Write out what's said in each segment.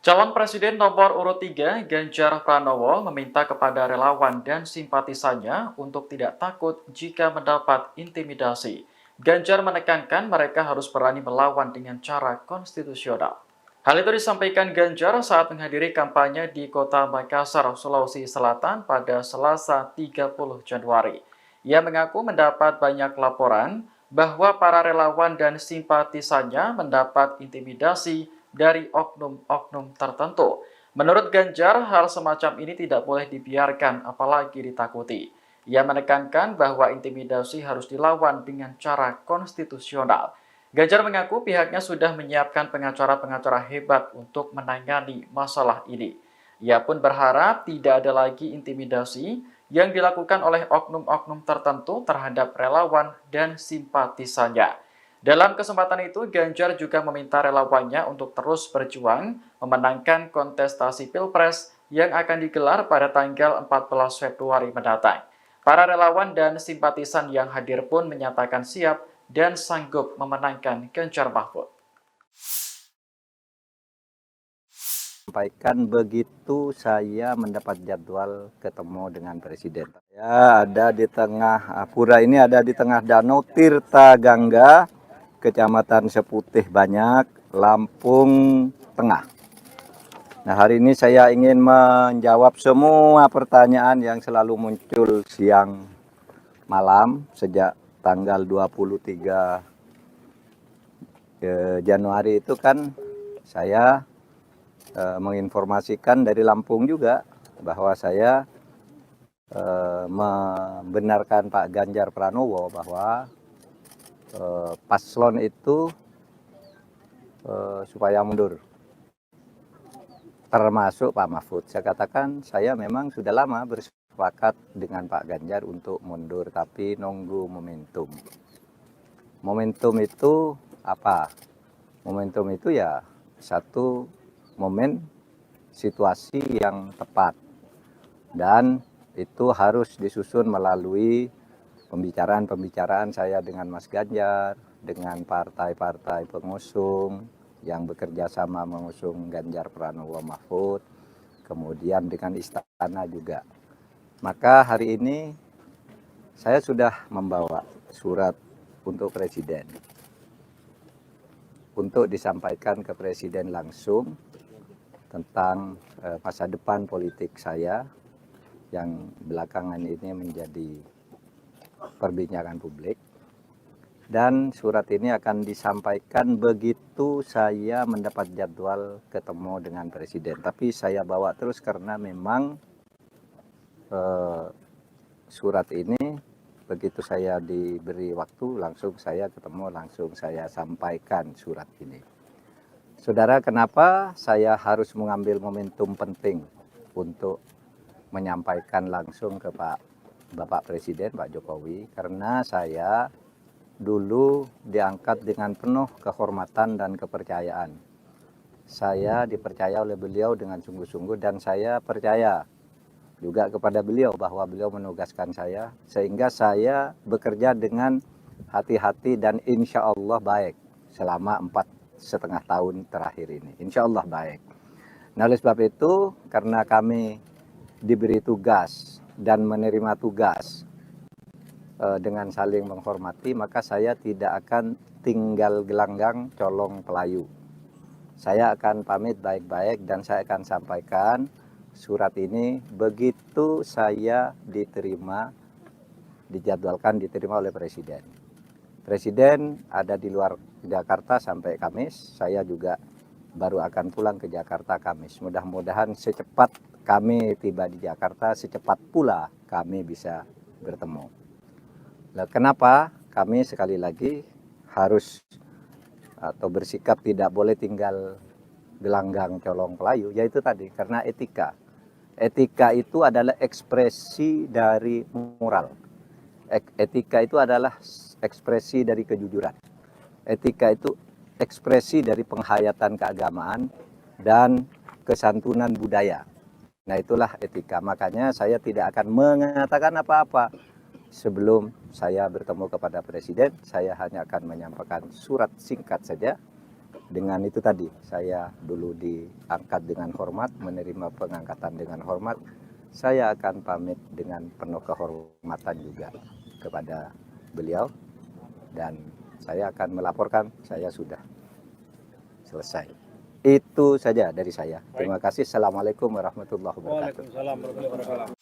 Calon Presiden nomor urut 3, Ganjar Pranowo, meminta kepada relawan dan simpatisannya untuk tidak takut jika mendapat intimidasi. Ganjar menekankan mereka harus berani melawan dengan cara konstitusional. Hal itu disampaikan Ganjar saat menghadiri kampanye di kota Makassar, Sulawesi Selatan pada Selasa 30 Januari. Ia mengaku mendapat banyak laporan bahwa para relawan dan simpatisannya mendapat intimidasi dari oknum-oknum tertentu. Menurut Ganjar, hal semacam ini tidak boleh dibiarkan apalagi ditakuti. Ia menekankan bahwa intimidasi harus dilawan dengan cara konstitusional. Ganjar mengaku pihaknya sudah menyiapkan pengacara-pengacara hebat untuk menangani masalah ini. Ia pun berharap tidak ada lagi intimidasi yang dilakukan oleh oknum-oknum tertentu terhadap relawan dan simpatisannya. Dalam kesempatan itu, Ganjar juga meminta relawannya untuk terus berjuang memenangkan kontestasi Pilpres yang akan digelar pada tanggal 14 Februari mendatang. Para relawan dan simpatisan yang hadir pun menyatakan siap dan sanggup memenangkan Ganjar Mahfud. Sampaikan begitu saya mendapat jadwal ketemu dengan Presiden. Ya, ada di tengah Pura ini, ada di tengah Danau Tirta Gangga, Kecamatan Seputih Banyak, Lampung Tengah. Nah, hari ini saya ingin menjawab semua pertanyaan yang selalu muncul siang malam sejak tanggal 23 Januari itu kan saya menginformasikan dari Lampung juga bahwa saya membenarkan Pak Ganjar Pranowo bahwa paslon itu supaya mundur, termasuk Pak Mahfud. Saya katakan saya memang sudah lama bersepakat dengan Pak Ganjar untuk mundur, tapi nunggu momentum. Momentum itu apa? Momentum itu ya satu momen situasi yang tepat, dan itu harus disusun melalui pembicaraan-pembicaraan saya dengan Mas Ganjar, dengan partai-partai pengusung yang bekerja sama mengusung Ganjar Pranowo Mahfud, kemudian dengan istana juga. Maka hari ini saya sudah membawa surat untuk Presiden, untuk disampaikan ke Presiden langsung tentang masa depan politik saya yang belakangan ini menjadi perbincangan publik. Dan surat ini akan disampaikan begitu saya mendapat jadwal ketemu dengan Presiden. Tapi saya bawa terus karena memang surat ini begitu saya diberi waktu langsung saya ketemu, langsung saya sampaikan surat ini. Saudara, kenapa saya harus mengambil momentum penting untuk menyampaikan langsung ke Bapak Presiden, Pak Jokowi? Karena saya dulu diangkat dengan penuh kehormatan dan kepercayaan. Saya dipercaya oleh beliau dengan sungguh-sungguh, dan saya percaya juga kepada beliau bahwa beliau menugaskan saya, sehingga saya bekerja dengan hati-hati dan insya Allah baik selama 4,5 tahun terakhir ini. Insya Allah baik. Nah, oleh sebab itu, karena kami diberi tugas dan menerima tugas dengan saling menghormati, maka saya tidak akan tinggal gelanggang colong pelayu. Saya akan pamit baik-baik dan saya akan sampaikan surat ini begitu saya dijadwalkan diterima oleh Presiden. Presiden ada di luar Jakarta sampai Kamis, saya juga baru akan pulang ke Jakarta Kamis. Mudah-mudahan secepat kami tiba di Jakarta, secepat pula kami bisa bertemu. Nah, kenapa kami sekali lagi harus atau bersikap tidak boleh tinggal gelanggang colong pelayu? Yaitu tadi, karena etika. Etika itu adalah ekspresi dari moral. Etika itu adalah ekspresi dari kejujuran. Etika itu ekspresi dari penghayatan keagamaan dan kesantunan budaya. Nah, itulah etika. Makanya saya tidak akan mengatakan apa-apa sebelum saya bertemu kepada Presiden. Saya hanya akan menyampaikan surat singkat saja dengan itu tadi, saya dulu diangkat dengan hormat, menerima pengangkatan dengan hormat, saya akan pamit dengan penuh kehormatan juga kepada beliau, dan saya akan melaporkan saya sudah selesai. Itu saja dari saya. Terima kasih. Assalamualaikum warahmatullahi wabarakatuh. Waalaikumsalam warahmatullahi wabarakatuh.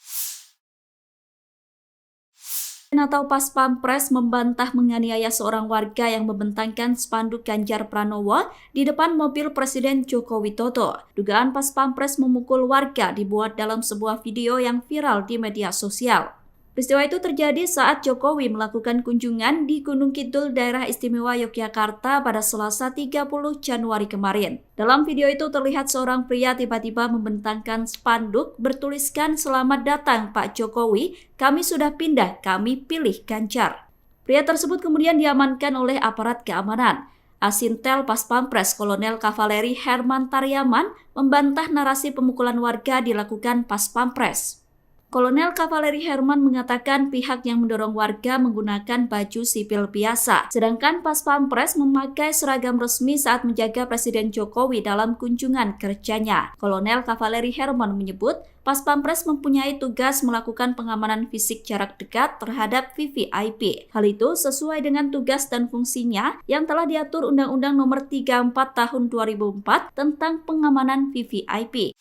Atau Pas Pampres membantah menganiaya seorang warga yang membentangkan spanduk Ganjar Pranowo di depan mobil Presiden Joko Widodo. Dugaan Pas Pampres memukul warga dibuat dalam sebuah video yang viral di media sosial. Peristiwa itu terjadi saat Jokowi melakukan kunjungan di Gunung Kidul Daerah Istimewa Yogyakarta pada Selasa 30 Januari kemarin. Dalam video itu terlihat seorang pria tiba-tiba membentangkan spanduk bertuliskan "Selamat datang Pak Jokowi, kami sudah pindah, kami pilih Ganjar". Pria tersebut kemudian diamankan oleh aparat keamanan. Asintel Pas Pampres Kolonel Kavaleri Herman Taryaman membantah narasi pemukulan warga dilakukan Pas Pampres. Kolonel Kavaleri Herman mengatakan pihak yang mendorong warga menggunakan baju sipil biasa, sedangkan Pas Pampres memakai seragam resmi saat menjaga Presiden Jokowi dalam kunjungan kerjanya. Kolonel Kavaleri Herman menyebut Pas Pampres mempunyai tugas melakukan pengamanan fisik jarak dekat terhadap VVIP. Hal itu sesuai dengan tugas dan fungsinya yang telah diatur Undang-Undang Nomor 34 Tahun 2004 tentang pengamanan VVIP.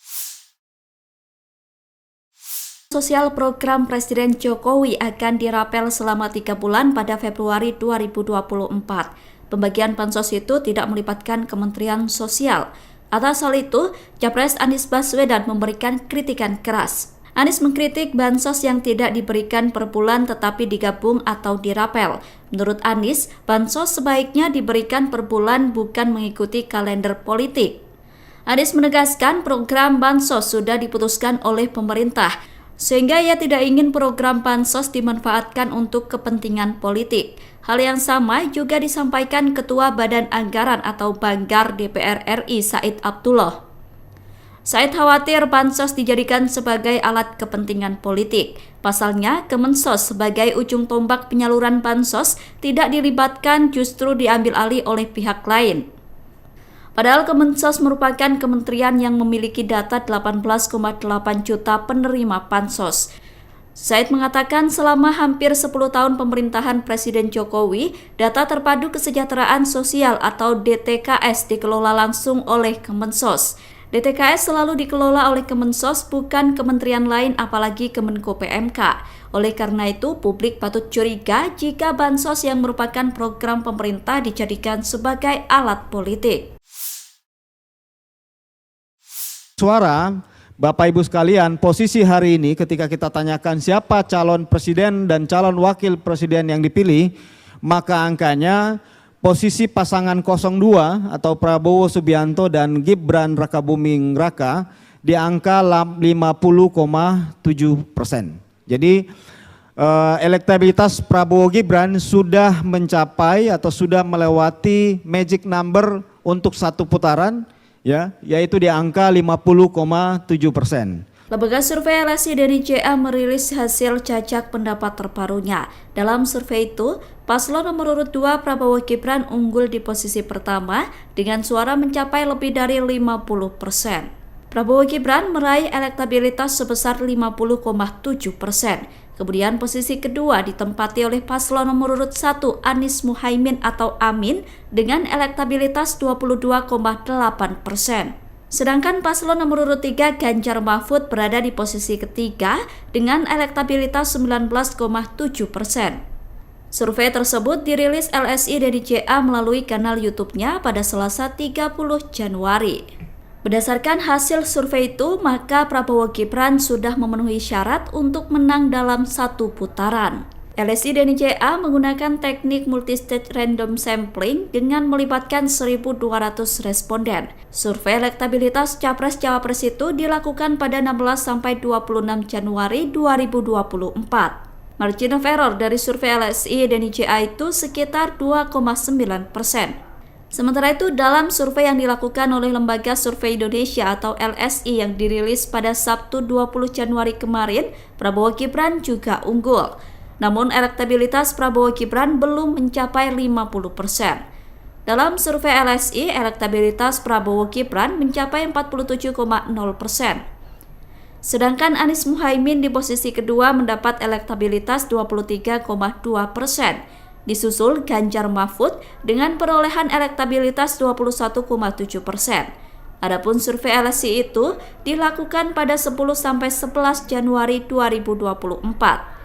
Sosial program Presiden Jokowi akan dirapel selama 3 bulan pada Februari 2024. Pembagian bansos itu tidak melibatkan Kementerian Sosial. Atas hal itu, Capres Anies Baswedan memberikan kritikan keras. Anies mengkritik bansos yang tidak diberikan per bulan tetapi digabung atau dirapel. Menurut Anies, bansos sebaiknya diberikan per bulan bukan mengikuti kalender politik. Anies menegaskan program bansos sudah diputuskan oleh pemerintah, sehingga ia tidak ingin program bansos dimanfaatkan untuk kepentingan politik. Hal yang sama juga disampaikan Ketua Badan Anggaran atau Banggar DPR RI Said Abdullah. Said khawatir bansos dijadikan sebagai alat kepentingan politik. Pasalnya, Kemensos sebagai ujung tombak penyaluran bansos tidak dilibatkan, justru diambil alih oleh pihak lain. Padahal Kemensos merupakan kementerian yang memiliki data 18,8 juta penerima bansos. Said mengatakan selama hampir 10 tahun pemerintahan Presiden Jokowi, data terpadu kesejahteraan sosial atau DTKS dikelola langsung oleh Kemensos. DTKS selalu dikelola oleh Kemensos, bukan kementerian lain apalagi Kemenko PMK. Oleh karena itu, publik patut curiga jika bansos yang merupakan program pemerintah dijadikan sebagai alat politik. Suara, Bapak Ibu sekalian, posisi hari ini ketika kita tanyakan siapa calon presiden dan calon wakil presiden yang dipilih, maka angkanya posisi pasangan 02 atau Prabowo Subianto dan Gibran Rakabuming Raka di angka 50,7%. Jadi elektabilitas Prabowo Gibran sudah mencapai atau sudah melewati magic number untuk satu putaran, ya, yaitu di angka 50,7%. Lembaga survei LSI dari JA merilis hasil cacak pendapat terbarunya. Dalam survei itu, paslon nomor urut 2 Prabowo Gibran unggul di posisi pertama dengan suara mencapai lebih dari 50%. Prabowo Gibran meraih elektabilitas sebesar 50,7%. Kemudian posisi kedua ditempati oleh paslon nomor urut 1 Anies Muhaimin atau Amin dengan elektabilitas 22,8%. Sedangkan paslon nomor urut 3 Ganjar Mahfud berada di posisi ketiga dengan elektabilitas 19,7%. Survei tersebut dirilis LSI dari JA melalui kanal YouTube-nya pada Selasa 30 Januari. Berdasarkan hasil survei itu, maka Prabowo Gibran sudah memenuhi syarat untuk menang dalam satu putaran. LSI dan JA menggunakan teknik multistage random sampling dengan melibatkan 1.200 responden. Survei elektabilitas Capres-Cawapres itu dilakukan pada 16-26 Januari 2024. Margin of error dari survei LSI dan JA itu sekitar 2,9%. Sementara itu, dalam survei yang dilakukan oleh Lembaga Survei Indonesia atau LSI yang dirilis pada Sabtu 20 Januari kemarin, Prabowo Gibran juga unggul. Namun elektabilitas Prabowo Gibran belum mencapai 50%. Dalam survei LSI, elektabilitas Prabowo Gibran mencapai 47,0%. Sedangkan Anies Muhaimin di posisi kedua mendapat elektabilitas 23,2%, disusul Ganjar Mahfud dengan perolehan elektabilitas 21,7%. Adapun survei LSI itu dilakukan pada 10-11 Januari 2024.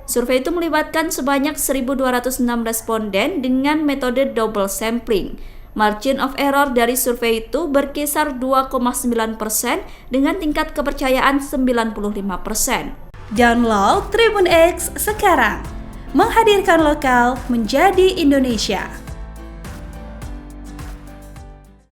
Survei itu melibatkan sebanyak 1.206 responden dengan metode double sampling. Margin of error dari survei itu berkisar 2,9% dengan tingkat kepercayaan 95%. Download Tribun X sekarang, menghadirkan lokal menjadi Indonesia.